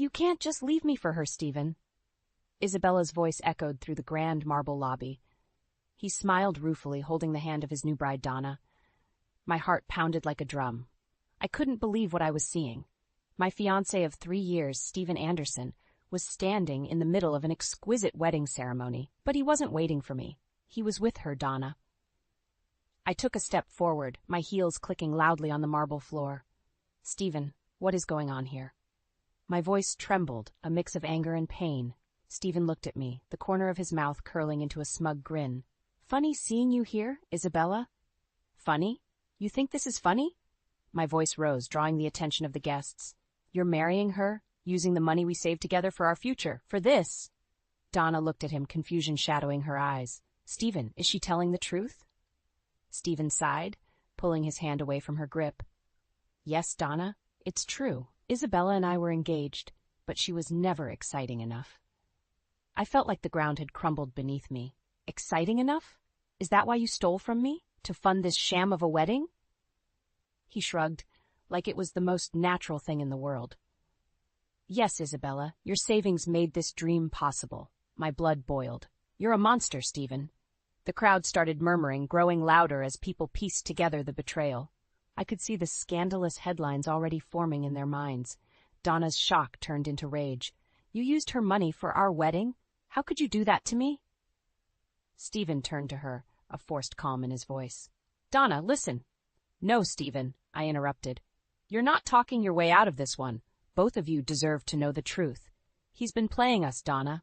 You can't just leave me for her, Stephen. Isabella's voice echoed through the grand marble lobby. He smiled ruefully, holding the hand of his new bride, Donna. My heart pounded like a drum. I couldn't believe what I was seeing. My fiancé of 3 years, Stephen Anderson, was standing in the middle of an exquisite wedding ceremony, but he wasn't waiting for me. He was with her, Donna. I took a step forward, my heels clicking loudly on the marble floor. Stephen, what is going on here? My voice trembled, a mix of anger and pain. Stephen looked at me, the corner of his mouth curling into a smug grin. Funny seeing you here, Isabella? Funny? You think this is funny? My voice rose, drawing the attention of the guests. You're marrying her, using the money we saved together for our future, for this? Donna looked at him, confusion shadowing her eyes. Stephen, is she telling the truth? Stephen sighed, pulling his hand away from her grip. Yes, Donna, it's true. Isabella and I were engaged, but she was never exciting enough. I felt like the ground had crumbled beneath me. Exciting enough? Is that why you stole from me? To fund this sham of a wedding? He shrugged, like it was the most natural thing in the world. Yes, Isabella, your savings made this dream possible. My blood boiled. You're a monster, Stephen. The crowd started murmuring, growing louder as people pieced together the betrayal. I could see the scandalous headlines already forming in their minds. Donna's shock turned into rage. You used her money for our wedding? How could you do that to me? Stephen turned to her, a forced calm in his voice. Donna, listen. No, Stephen, I interrupted. You're not talking your way out of this one. Both of you deserve to know the truth. He's been playing us, Donna.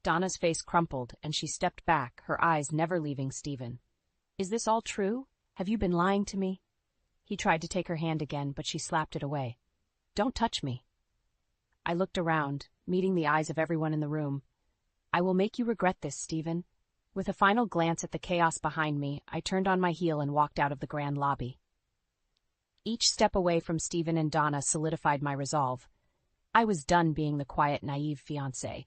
Donna's face crumpled, and she stepped back, her eyes never leaving Stephen. Is this all true? Have you been lying to me? He tried to take her hand again, but she slapped it away. Don't touch me. I looked around, meeting the eyes of everyone in the room. I will make you regret this, Stephen. With a final glance at the chaos behind me, I turned on my heel and walked out of the grand lobby. Each step away from Stephen and Donna solidified my resolve. I was done being the quiet, naive fiancé.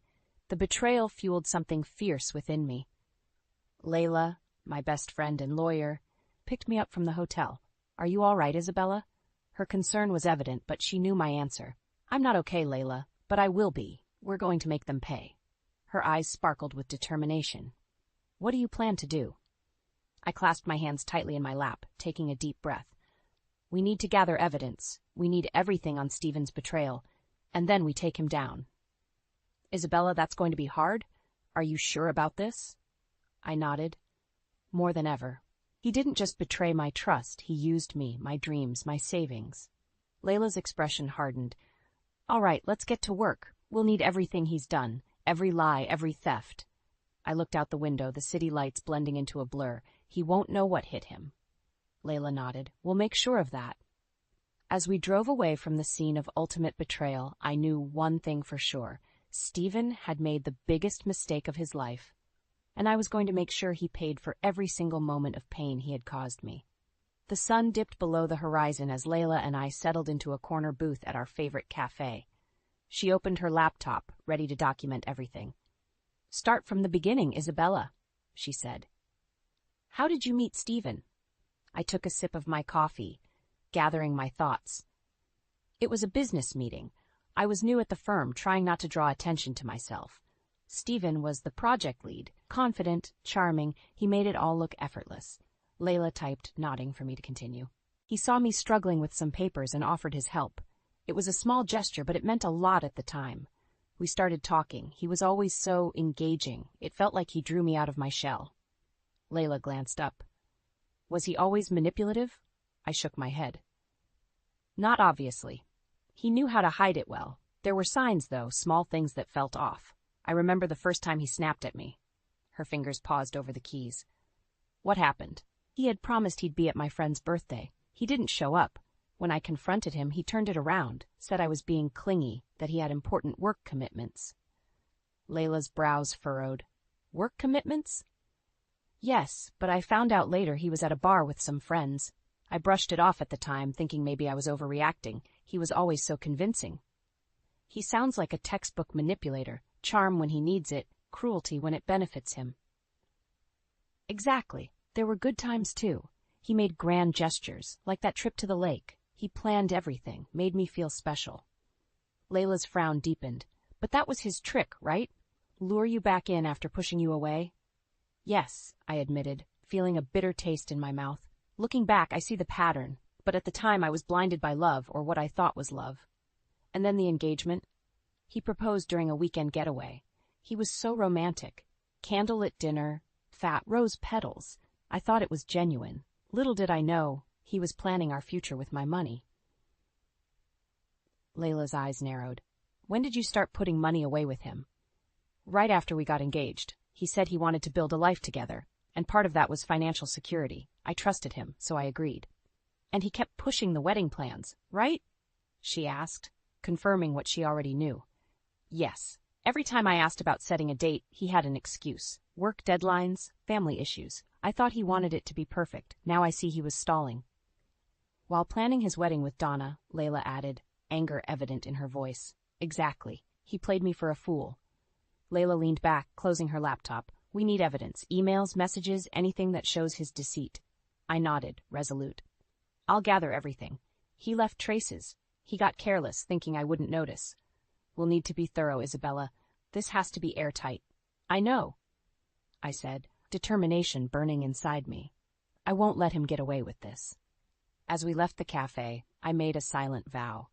The betrayal fueled something fierce within me. Layla, my best friend and lawyer, picked me up from the hotel. Are you all right, Isabella? Her concern was evident, but she knew my answer. I'm not okay, Layla, but I will be. We're going to make them pay. Her eyes sparkled with determination. What do you plan to do? I clasped my hands tightly in my lap, taking a deep breath. We need to gather evidence. We need everything on Stephen's betrayal, and then we take him down. Isabella, that's going to be hard? Are you sure about this? I nodded. More than ever. He didn't just betray my trust, he used me, my dreams, my savings. Layla's expression hardened. All right, let's get to work. We'll need everything he's done, every lie, every theft. I looked out the window, the city lights blending into a blur. He won't know what hit him. Layla nodded. We'll make sure of that. As we drove away from the scene of ultimate betrayal, I knew one thing for sure. Stephen had made the biggest mistake of his life, and I was going to make sure he paid for every single moment of pain he had caused me. The sun dipped below the horizon as Layla and I settled into a corner booth at our favorite cafe. She opened her laptop, ready to document everything. Start from the beginning, Isabella, she said. How did you meet Stephen? I took a sip of my coffee, gathering my thoughts. It was a business meeting. I was new at the firm, trying not to draw attention to myself. Stephen was the project lead, confident, charming. He made it all look effortless. Layla typed, nodding for me to continue. He saw me struggling with some papers and offered his help. It was a small gesture, but it meant a lot at the time. We started talking. He was always so engaging. It felt like he drew me out of my shell. Layla glanced up. Was he always manipulative? I shook my head. Not obviously. He knew how to hide it well. There were signs, though, small things that felt off. I remember the first time he snapped at me. Her fingers paused over the keys. What happened? He had promised he'd be at my friend's birthday. He didn't show up. When I confronted him, he turned it around, said I was being clingy, that he had important work commitments. Layla's brows furrowed. Work commitments? Yes, but I found out later he was at a bar with some friends. I brushed it off at the time, thinking maybe I was overreacting. He was always so convincing. He sounds like a textbook manipulator, charm when he needs it, cruelty when it benefits him. Exactly. There were good times, too. He made grand gestures, like that trip to the lake. He planned everything, made me feel special. Layla's frown deepened. But that was his trick, right? Lure you back in after pushing you away? Yes, I admitted, feeling a bitter taste in my mouth. Looking back, I see the pattern, but at the time I was blinded by love, or what I thought was love. And then the engagement. He proposed during a weekend getaway. He was so romantic. Candlelit dinner, fat rose petals. I thought it was genuine. Little did I know, he was planning our future with my money. Layla's eyes narrowed. When did you start putting money away with him? Right after we got engaged. He said he wanted to build a life together, and part of that was financial security. I trusted him, so I agreed. And he kept pushing the wedding plans, right? She asked, confirming what she already knew. Yes. Every time I asked about setting a date, he had an excuse. Work deadlines, family issues. I thought he wanted it to be perfect. Now I see he was stalling. While planning his wedding with Donna, Layla added, anger evident in her voice. Exactly. He played me for a fool. Layla leaned back, closing her laptop. We need evidence. Emails, messages, anything that shows his deceit. I nodded, resolute. I'll gather everything. He left traces. He got careless, thinking I wouldn't notice. We'll need to be thorough, Isabella. This has to be airtight. I know, I said, determination burning inside me. I won't let him get away with this. As we left the cafe, I made a silent vow.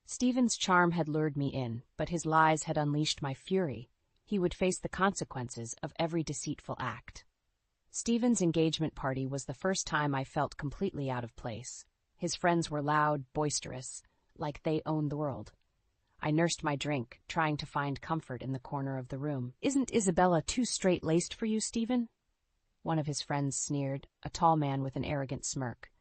Stephen's charm had lured me in, but his lies had unleashed my fury. He would face the consequences of every deceitful act. Stephen's engagement party was the first time I felt completely out of place. His friends were loud, boisterous, like they owned the world. I nursed my drink, trying to find comfort in the corner of the room. Isn't Isabella too straight-laced for you, Stephen? One of his friends sneered, a tall man with an arrogant smirk.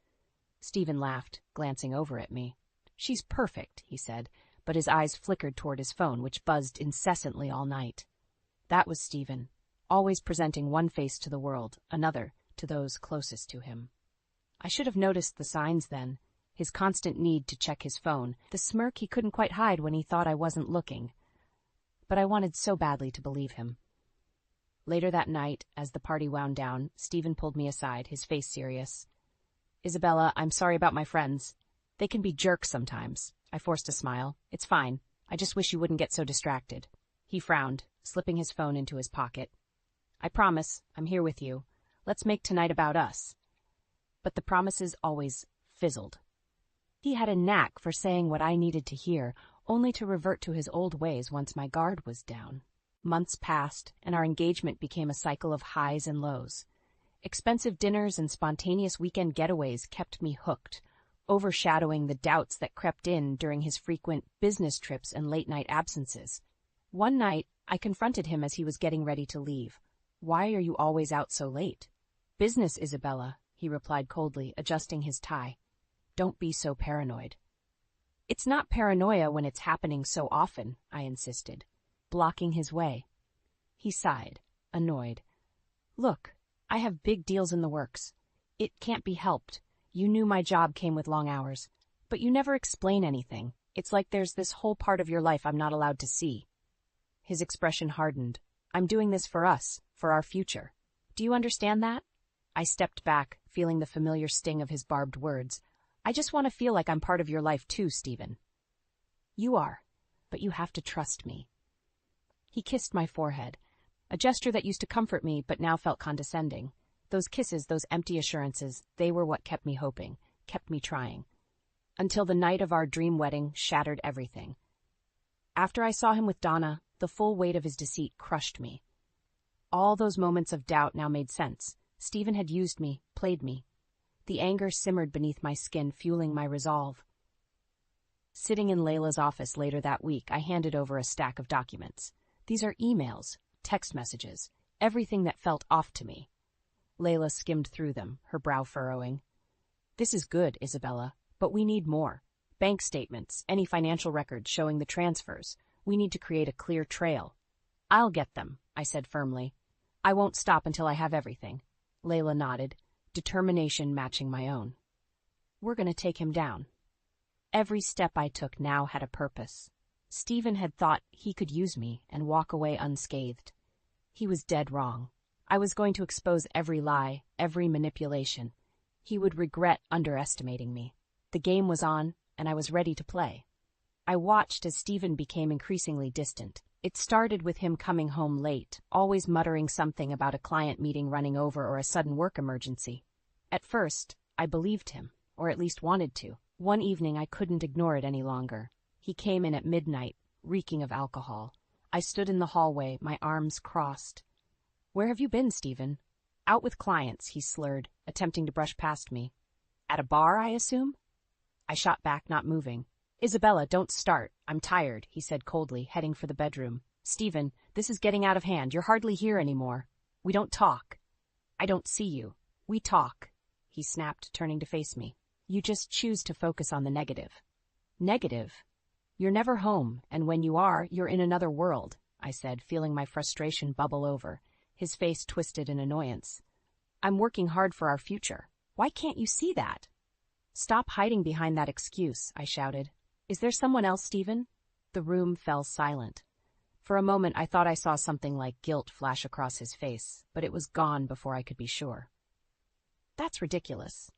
Stephen laughed, glancing over at me. She's perfect, he said, but his eyes flickered toward his phone, which buzzed incessantly all night. That was Stephen, always presenting one face to the world, another to those closest to him. I should have noticed the signs then. His constant need to check his phone, the smirk he couldn't quite hide when he thought I wasn't looking. But I wanted so badly to believe him. Later that night, as the party wound down, Stephen pulled me aside, his face serious. Isabella, I'm sorry about my friends. They can be jerks sometimes. I forced a smile. It's fine. I just wish you wouldn't get so distracted. He frowned, slipping his phone into his pocket. I promise, I'm here with you. Let's make tonight about us. But the promises always fizzled. He had a knack for saying what I needed to hear, only to revert to his old ways once my guard was down. Months passed, and our engagement became a cycle of highs and lows. Expensive dinners and spontaneous weekend getaways kept me hooked, overshadowing the doubts that crept in during his frequent business trips and late-night absences. One night, I confronted him as he was getting ready to leave. Why are you always out so late? Business, Isabella, he replied coldly, adjusting his tie. Don't be so paranoid. It's not paranoia when it's happening so often, I insisted, blocking his way. He sighed, annoyed. Look, I have big deals in the works. It can't be helped. You knew my job came with long hours, but you never explain anything. It's like there's this whole part of your life I'm not allowed to see. His expression hardened. I'm doing this for us, for our future. Do you understand that? I stepped back, feeling the familiar sting of his barbed words. I just want to feel like I'm part of your life too, Stephen. You are, but you have to trust me. He kissed my forehead, a gesture that used to comfort me but now felt condescending. Those kisses, those empty assurances, they were what kept me hoping, kept me trying. Until the night of our dream wedding shattered everything. After I saw him with Donna, the full weight of his deceit crushed me. All those moments of doubt now made sense. Stephen had used me, played me. The anger simmered beneath my skin, fueling my resolve. Sitting in Layla's office later that week, I handed over a stack of documents. These are emails, text messages, everything that felt off to me. Layla skimmed through them, her brow furrowing. This is good, Isabella, but we need more. Bank statements, any financial records showing the transfers. We need to create a clear trail. I'll get them, I said firmly. I won't stop until I have everything. Layla nodded, determination matching my own. We're going to take him down. Every step I took now had a purpose. Stephen had thought he could use me and walk away unscathed. He was dead wrong. I was going to expose every lie, every manipulation. He would regret underestimating me. The game was on, and I was ready to play. I watched as Stephen became increasingly distant. It started with him coming home late, always muttering something about a client meeting running over or a sudden work emergency. At first, I believed him, or at least wanted to. One evening I couldn't ignore it any longer. He came in at midnight, reeking of alcohol. I stood in the hallway, my arms crossed. "Where have you been, Stephen?" "Out with clients," he slurred, attempting to brush past me. "At a bar, I assume?" I shot back, not moving. "Isabella, don't start. I'm tired," he said coldly, heading for the bedroom. "Stephen, this is getting out of hand. You're hardly here anymore. We don't talk." "I don't see you. We talk," he snapped, turning to face me. "You just choose to focus on the negative." "Negative? You're never home, and when you are, you're in another world," I said, feeling my frustration bubble over. His face twisted in annoyance. "I'm working hard for our future. Why can't you see that?" "Stop hiding behind that excuse," I shouted. "Is there someone else, Stephen?" The room fell silent. For a moment I thought I saw something like guilt flash across his face, but it was gone before I could be sure. "That's ridiculous,"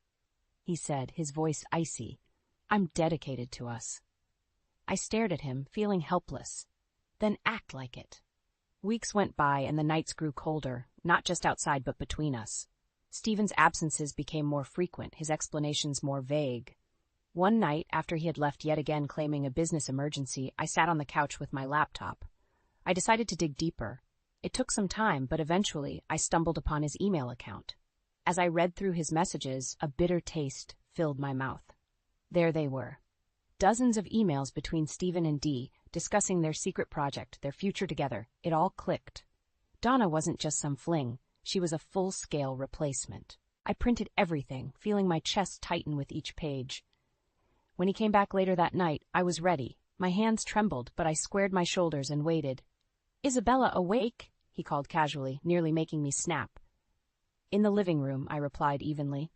he said, his voice icy. "I'm dedicated to us." I stared at him, feeling helpless. "Then act like it." Weeks went by and the nights grew colder, not just outside but between us. Stephen's absences became more frequent, his explanations more vague. One night, after he had left yet again claiming a business emergency, I sat on the couch with my laptop. I decided to dig deeper. It took some time, but eventually I stumbled upon his email account. As I read through his messages, a bitter taste filled my mouth. There they were. Dozens of emails between Stephen and Dee, discussing their secret project, their future together. It all clicked. Donna wasn't just some fling. She was a full-scale replacement. I printed everything, feeling my chest tighten with each page. When he came back later that night, I was ready. My hands trembled, but I squared my shoulders and waited. "Isabella, awake?" he called casually, nearly making me snap. "In the living room," I replied evenly.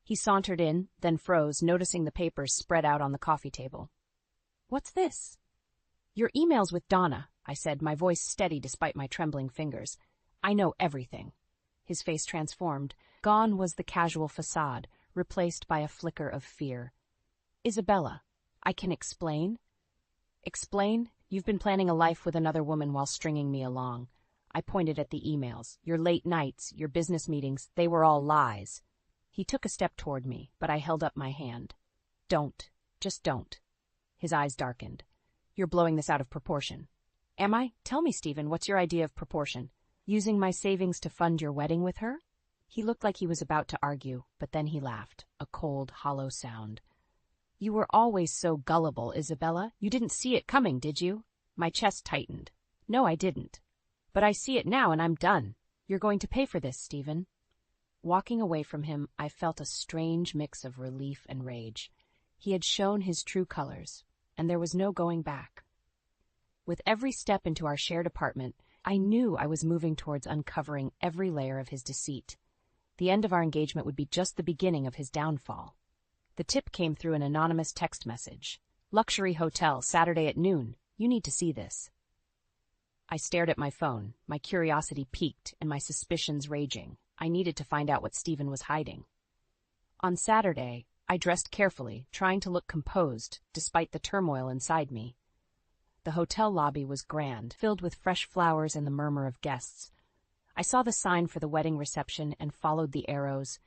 He sauntered in, then froze, noticing the papers spread out on the coffee table. "What's this?" "Your emails with Donna," I said, my voice steady despite my trembling fingers. "I know everything." His face transformed. Gone was the casual facade, replaced by a flicker of fear. "Isabella, I can explain." "Explain? You've been planning a life with another woman while stringing me along." I pointed at the emails. "Your late nights, your business meetings, they were all lies." He took a step toward me, but I held up my hand. "Don't. Just don't." His eyes darkened. "You're blowing this out of proportion." "Am I? Tell me, Stephen, what's your idea of proportion? Using my savings to fund your wedding with her?" He looked like he was about to argue, but then he laughed, a cold, hollow sound. "You were always so gullible, Isabella. You didn't see it coming, did you?" My chest tightened. "No, I didn't. But I see it now and I'm done. You're going to pay for this, Stephen." Walking away from him, I felt a strange mix of relief and rage. He had shown his true colors, and there was no going back. With every step into our shared apartment, I knew I was moving towards uncovering every layer of his deceit. The end of our engagement would be just the beginning of his downfall. The tip came through an anonymous text message. "Luxury hotel, Saturday at noon. You need to see this." I stared at my phone, my curiosity piqued and my suspicions raging. I needed to find out what Stephen was hiding. On Saturday, I dressed carefully, trying to look composed, despite the turmoil inside me. The hotel lobby was grand, filled with fresh flowers and the murmur of guests. I saw the sign for the wedding reception and followed the arrows.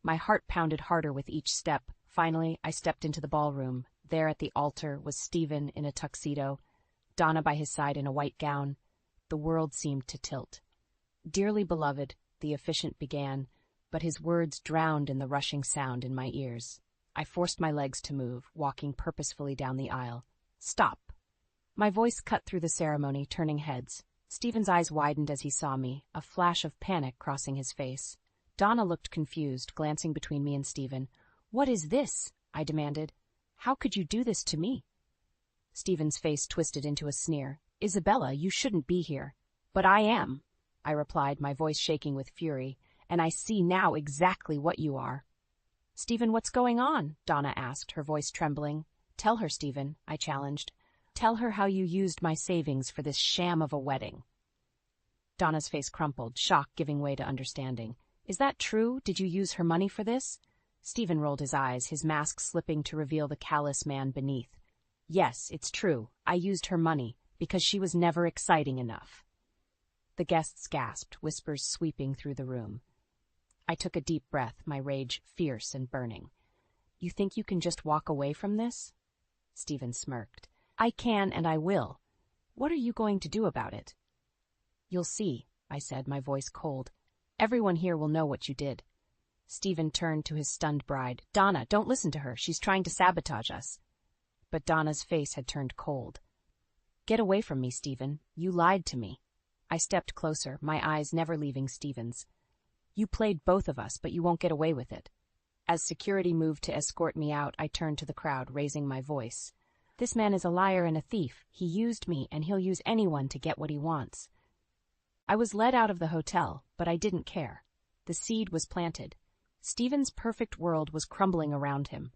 My heart pounded harder with each step. Finally, I stepped into the ballroom. There at the altar was Stephen in a tuxedo, Donna by his side in a white gown. The world seemed to tilt. "Dearly beloved," the officiant began, but his words drowned in the rushing sound in my ears. I forced my legs to move, walking purposefully down the aisle. "Stop!" My voice cut through the ceremony, turning heads. Stephen's eyes widened as he saw me, a flash of panic crossing his face. Donna looked confused, glancing between me and Stephen. "What is this?" I demanded. "How could you do this to me?" Stephen's face twisted into a sneer. "Isabella, you shouldn't be here." "But I am," I replied, my voice shaking with fury, "and I see now exactly what you are." "Stephen, what's going on?" Donna asked, her voice trembling. "Tell her, Stephen," I challenged. "Tell her how you used my savings for this sham of a wedding." Donna's face crumpled, shock giving way to understanding. "Is that true? Did you use her money for this?" Stephen rolled his eyes, his mask slipping to reveal the callous man beneath. Yes, it's true. I used her money because she was never exciting enough. The guests gasped, whispers sweeping through the room. I took a deep breath, my rage fierce and burning. You think you can just walk away from this? Stephen smirked. I can and I will. What are you going to do about it? You'll see, I said, my voice cold. Everyone here will know what you did. Stephen turned to his stunned bride. Donna, don't listen to her. She's trying to sabotage us. But Donna's face had turned cold. Get away from me, Stephen. You lied to me. I stepped closer, my eyes never leaving Stephen's. You played both of us, but you won't get away with it. As security moved to escort me out, I turned to the crowd, raising my voice. This man is a liar and a thief. He used me, and he'll use anyone to get what he wants. I was led out of the hotel, but I didn't care. The seed was planted. Stephen's perfect world was crumbling around him.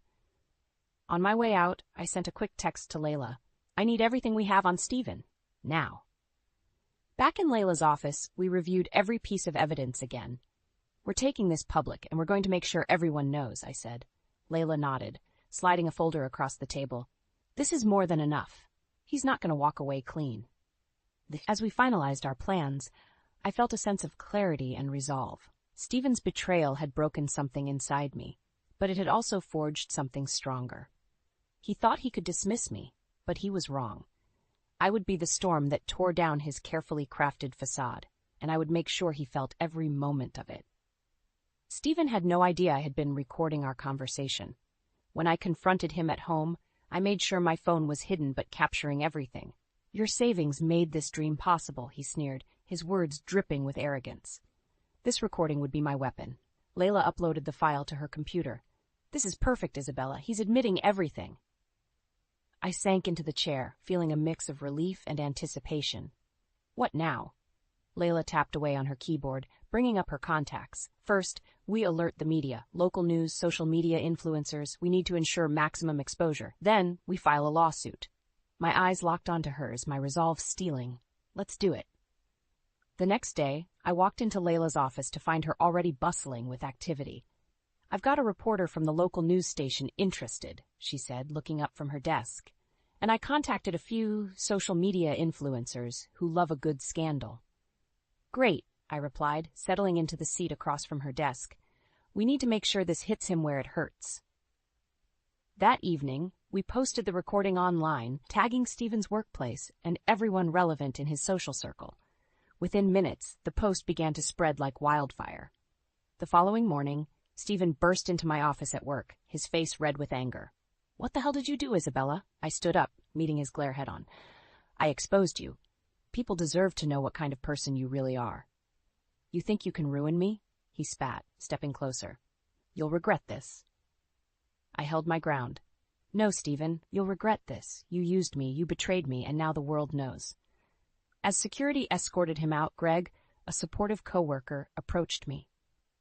On my way out, I sent a quick text to Layla. I need everything we have on Stephen. Now. Back in Layla's office, we reviewed every piece of evidence again. We're taking this public, and we're going to make sure everyone knows, I said. Layla nodded, sliding a folder across the table. This is more than enough. He's not going to walk away clean. As we finalized our plans, I felt a sense of clarity and resolve. Stephen's betrayal had broken something inside me, but it had also forged something stronger. He thought he could dismiss me, but he was wrong. I would be the storm that tore down his carefully crafted facade, and I would make sure he felt every moment of it. Stephen had no idea I had been recording our conversation. When I confronted him at home, I made sure my phone was hidden but capturing everything. Your savings made this dream possible, he sneered, his words dripping with arrogance. This recording would be my weapon. Layla uploaded the file to her computer. This is perfect, Isabella. He's admitting everything. I sank into the chair, feeling a mix of relief and anticipation. What now? Layla tapped away on her keyboard, bringing up her contacts. First, we alert the media, local news, social media influencers. We need to ensure maximum exposure. Then, we file a lawsuit. My eyes locked onto hers, my resolve steeling. Let's do it. The next day, I walked into Layla's office to find her already bustling with activity. I've got a reporter from the local news station interested, she said, looking up from her desk. And I contacted a few social media influencers who love a good scandal. Great, I replied, settling into the seat across from her desk. We need to make sure this hits him where it hurts. That evening, we posted the recording online, tagging Stephen's workplace and everyone relevant in his social circle. Within minutes, the post began to spread like wildfire. The following morning, Stephen burst into my office at work, his face red with anger. What the hell did you do, Isabella? I stood up, meeting his glare head-on. I exposed you. People deserve to know what kind of person you really are. You think you can ruin me? He spat, stepping closer. You'll regret this. I held my ground. No, Stephen, you'll regret this. You used me, you betrayed me, and now the world knows. As security escorted him out, Greg, a supportive coworker, approached me.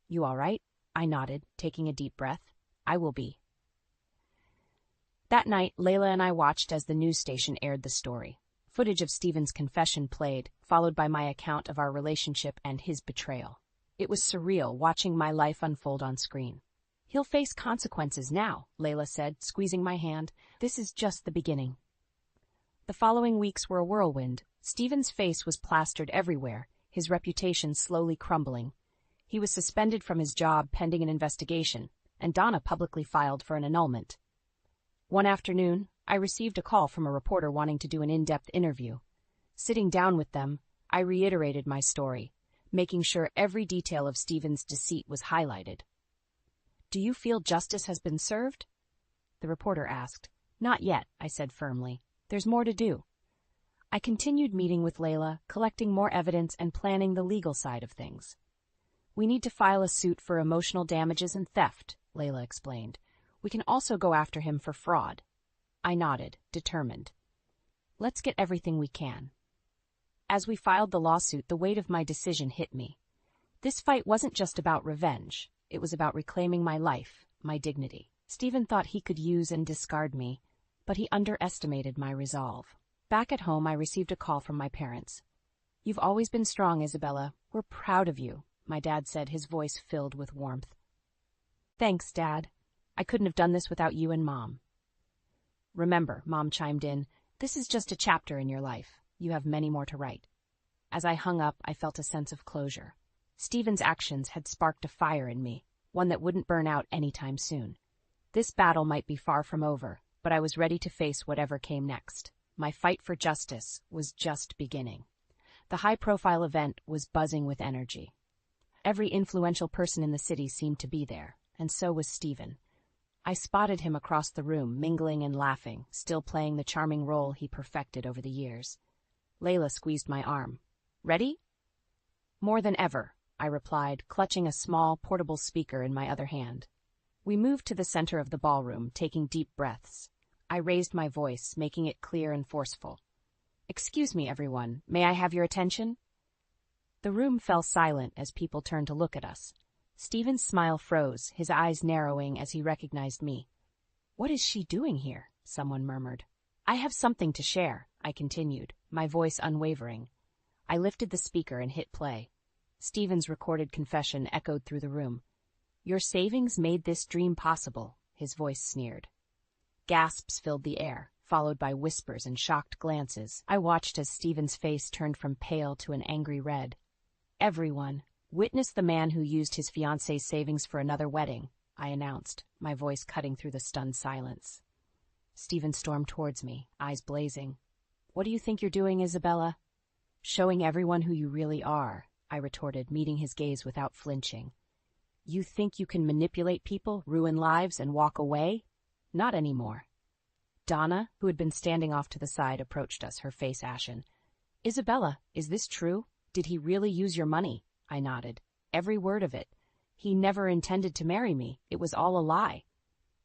You all right? I nodded, taking a deep breath. I will be. That night, Layla and I watched as the news station aired the story. Footage of Stephen's confession played, followed by my account of our relationship and his betrayal. It was surreal watching my life unfold on screen. He'll face consequences now, Layla said, squeezing my hand. This is just the beginning. The following weeks were a whirlwind. Stephen's face was plastered everywhere, his reputation slowly crumbling. He was suspended from his job pending an investigation, and Donna publicly filed for an annulment. One afternoon, I received a call from a reporter wanting to do an in-depth interview. Sitting down with them, I reiterated my story, making sure every detail of Stephen's deceit was highlighted. Do you feel justice has been served? The reporter asked. Not yet, I said firmly. There's more to do. I continued meeting with Layla, collecting more evidence and planning the legal side of things. We need to file a suit for emotional damages and theft, Layla explained. We can also go after him for fraud. I nodded, determined. Let's get everything we can. As we filed the lawsuit, the weight of my decision hit me. This fight wasn't just about revenge. It was about reclaiming my life, my dignity. Stephen thought he could use and discard me, but he underestimated my resolve. Back at home, I received a call from my parents. You've always been strong, Isabella. We're proud of you, my dad said, his voice filled with warmth. Thanks, Dad. I couldn't have done this without you and Mom. Remember, Mom chimed in, this is just a chapter in your life. You have many more to write. As I hung up, I felt a sense of closure. Stephen's actions had sparked a fire in me, one that wouldn't burn out anytime soon. This battle might be far from over, but I was ready to face whatever came next. My fight for justice was just beginning. The high-profile event was buzzing with energy. Every influential person in the city seemed to be there, and so was Stephen. I spotted him across the room, mingling and laughing, still playing the charming role he perfected over the years. Layla squeezed my arm. Ready? More than ever, I replied, clutching a small, portable speaker in my other hand. We moved to the center of the ballroom, taking deep breaths. I raised my voice, making it clear and forceful. Excuse me, everyone. May I have your attention? The room fell silent as people turned to look at us. Stephen's smile froze, his eyes narrowing as he recognized me. What is she doing here? Someone murmured. I have something to share, I continued, my voice unwavering. I lifted the speaker and hit play. Stephen's recorded confession echoed through the room. Your savings made this dream possible, his voice sneered. Gasps filled the air, followed by whispers and shocked glances. I watched as Stephen's face turned from pale to an angry red. Everyone, witness the man who used his fiancé's savings for another wedding, I announced, my voice cutting through the stunned silence. Stephen stormed towards me, eyes blazing. What do you think you're doing, Isabella? Showing everyone who you really are, I retorted, meeting his gaze without flinching. You think you can manipulate people, ruin lives, and walk away? Not anymore. Donna, who had been standing off to the side, approached us, her face ashen. Isabella, is this true? Did he really use your money? I nodded. Every word of it. He never intended to marry me. It was all a lie.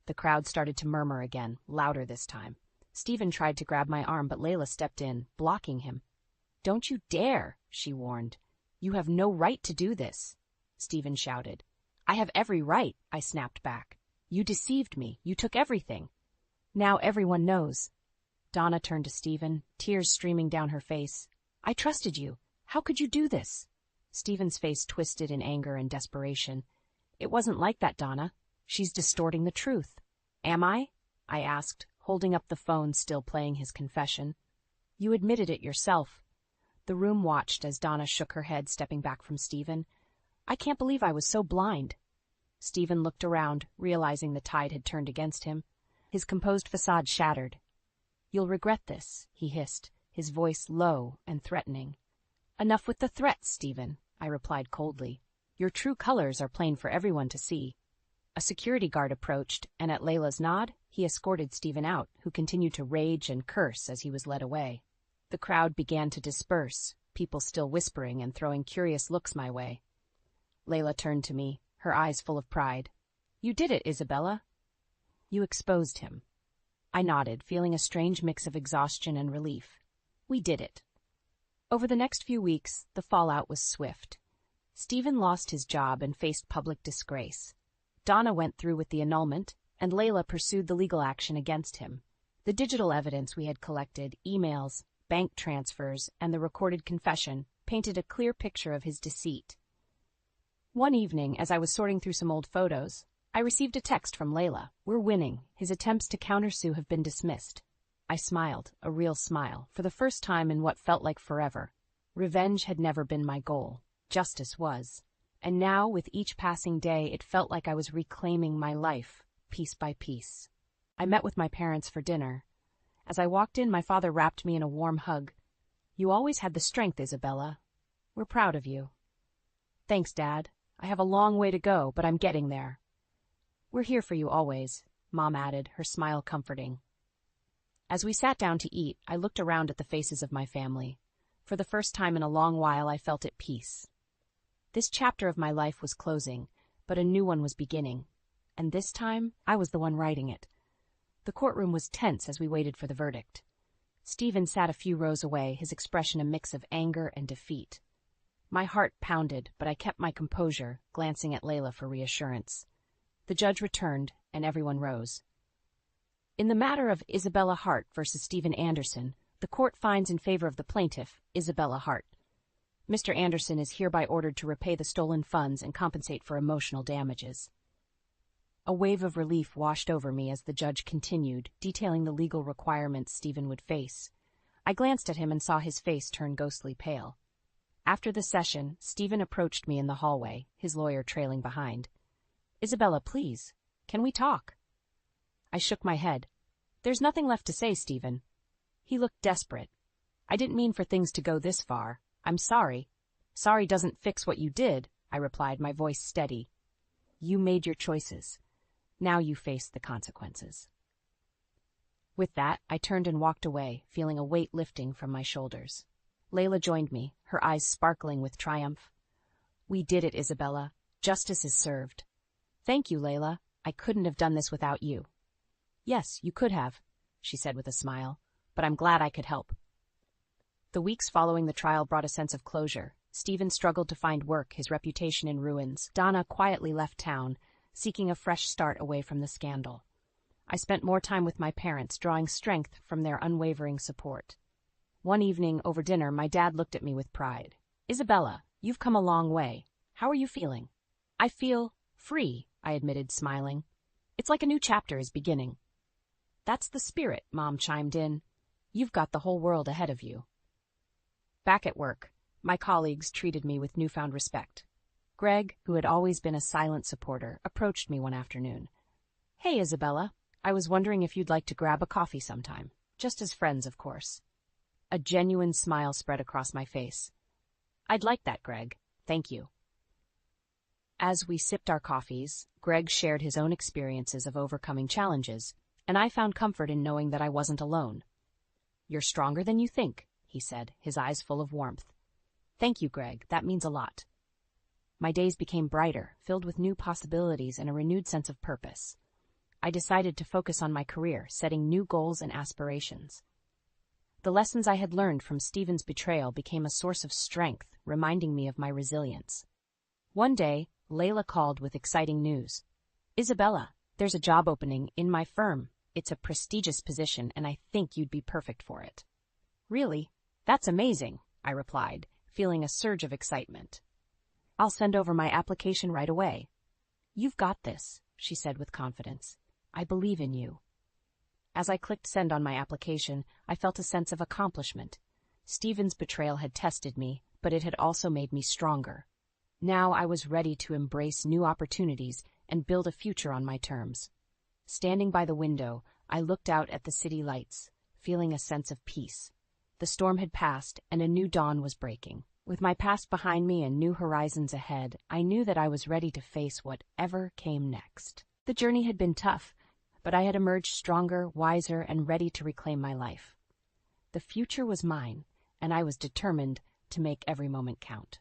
The crowd started to murmur again, louder this time. Stephen tried to grab my arm, but Layla stepped in, blocking him. Don't you dare, she warned. You have no right to do this, Stephen shouted. I have every right, I snapped back. You deceived me. You took everything. Now everyone knows. Donna turned to Stephen, tears streaming down her face. I trusted you. How could you do this? Stephen's face twisted in anger and desperation. It wasn't like that, Donna. She's distorting the truth. Am I? I asked, holding up the phone, still playing his confession. You admitted it yourself. The room watched as Donna shook her head, stepping back from Stephen. I can't believe I was so blind. Stephen looked around, realizing the tide had turned against him. His composed facade shattered. You'll regret this, he hissed, his voice low and threatening. Enough with the threats, Stephen, I replied coldly. Your true colors are plain for everyone to see. A security guard approached, and at Layla's nod, he escorted Stephen out, who continued to rage and curse as he was led away. The crowd began to disperse, people still whispering and throwing curious looks my way. Layla turned to me, her eyes full of pride. You did it, Isabella. You exposed him. I nodded, feeling a strange mix of exhaustion and relief. We did it. Over the next few weeks, the fallout was swift. Stephen lost his job and faced public disgrace. Donna went through with the annulment, and Layla pursued the legal action against him. The digital evidence we had collected, emails, bank transfers, and the recorded confession, painted a clear picture of his deceit. One evening, as I was sorting through some old photos, I received a text from Layla. We're winning. His attempts to countersue have been dismissed. I smiled, a real smile, for the first time in what felt like forever. Revenge had never been my goal. Justice was. And now, with each passing day, it felt like I was reclaiming my life, piece by piece. I met with my parents for dinner. As I walked in, my father wrapped me in a warm hug. You always had the strength, Isabella. We're proud of you. Thanks, Dad. I have a long way to go, but I'm getting there. We're here for you always, Mom added, her smile comforting. As we sat down to eat, I looked around at the faces of my family. For the first time in a long while, I felt at peace. This chapter of my life was closing, but a new one was beginning. And this time, I was the one writing it. The courtroom was tense as we waited for the verdict. Stephen sat a few rows away, his expression a mix of anger and defeat. My heart pounded, but I kept my composure, glancing at Layla for reassurance. The judge returned, and everyone rose. In the matter of Isabella Hart versus Stephen Anderson, the court finds in favor of the plaintiff, Isabella Hart. Mr. Anderson is hereby ordered to repay the stolen funds and compensate for emotional damages. A wave of relief washed over me as the judge continued, detailing the legal requirements Stephen would face. I glanced at him and saw his face turn ghostly pale. After the session, Stephen approached me in the hallway, his lawyer trailing behind. "Isabella, please. Can we talk?" I shook my head. "There's nothing left to say, Stephen." He looked desperate. "I didn't mean for things to go this far. I'm sorry." "Sorry doesn't fix what you did," I replied, my voice steady. "You made your choices. Now you face the consequences." With that, I turned and walked away, feeling a weight lifting from my shoulders. Layla joined me, her eyes sparkling with triumph. "We did it, Isabella. Justice is served." "Thank you, Layla. I couldn't have done this without you." "Yes, you could have," she said with a smile, "but I'm glad I could help." The weeks following the trial brought a sense of closure. Stephen struggled to find work, his reputation in ruins. Donna quietly left town, seeking a fresh start away from the scandal. I spent more time with my parents, drawing strength from their unwavering support. One evening, over dinner, my dad looked at me with pride. "Isabella, you've come a long way. How are you feeling?" "I feel free," I admitted, smiling. "It's like a new chapter is beginning." "That's the spirit," Mom chimed in. "You've got the whole world ahead of you." Back at work, my colleagues treated me with newfound respect. Greg, who had always been a silent supporter, approached me one afternoon. "Hey, Isabella, I was wondering if you'd like to grab a coffee sometime. Just as friends, of course." A genuine smile spread across my face. "I'd like that, Greg. Thank you." As we sipped our coffees, Greg shared his own experiences of overcoming challenges, and I found comfort in knowing that I wasn't alone. "You're stronger than you think," he said, his eyes full of warmth. "Thank you, Greg. That means a lot." My days became brighter, filled with new possibilities and a renewed sense of purpose. I decided to focus on my career, setting new goals and aspirations. The lessons I had learned from Stephen's betrayal became a source of strength, reminding me of my resilience. One day, Layla called with exciting news. "Isabella, there's a job opening in my firm. It's a prestigious position, and I think you'd be perfect for it." "Really? That's amazing," I replied, feeling a surge of excitement. "I'll send over my application right away." "You've got this," she said with confidence. "I believe in you." As I clicked send on my application, I felt a sense of accomplishment. Stephen's betrayal had tested me, but it had also made me stronger. Now I was ready to embrace new opportunities and build a future on my terms. Standing by the window, I looked out at the city lights, feeling a sense of peace. The storm had passed, and a new dawn was breaking. With my past behind me and new horizons ahead, I knew that I was ready to face whatever came next. The journey had been tough, but I had emerged stronger, wiser, and ready to reclaim my life. The future was mine, and I was determined to make every moment count.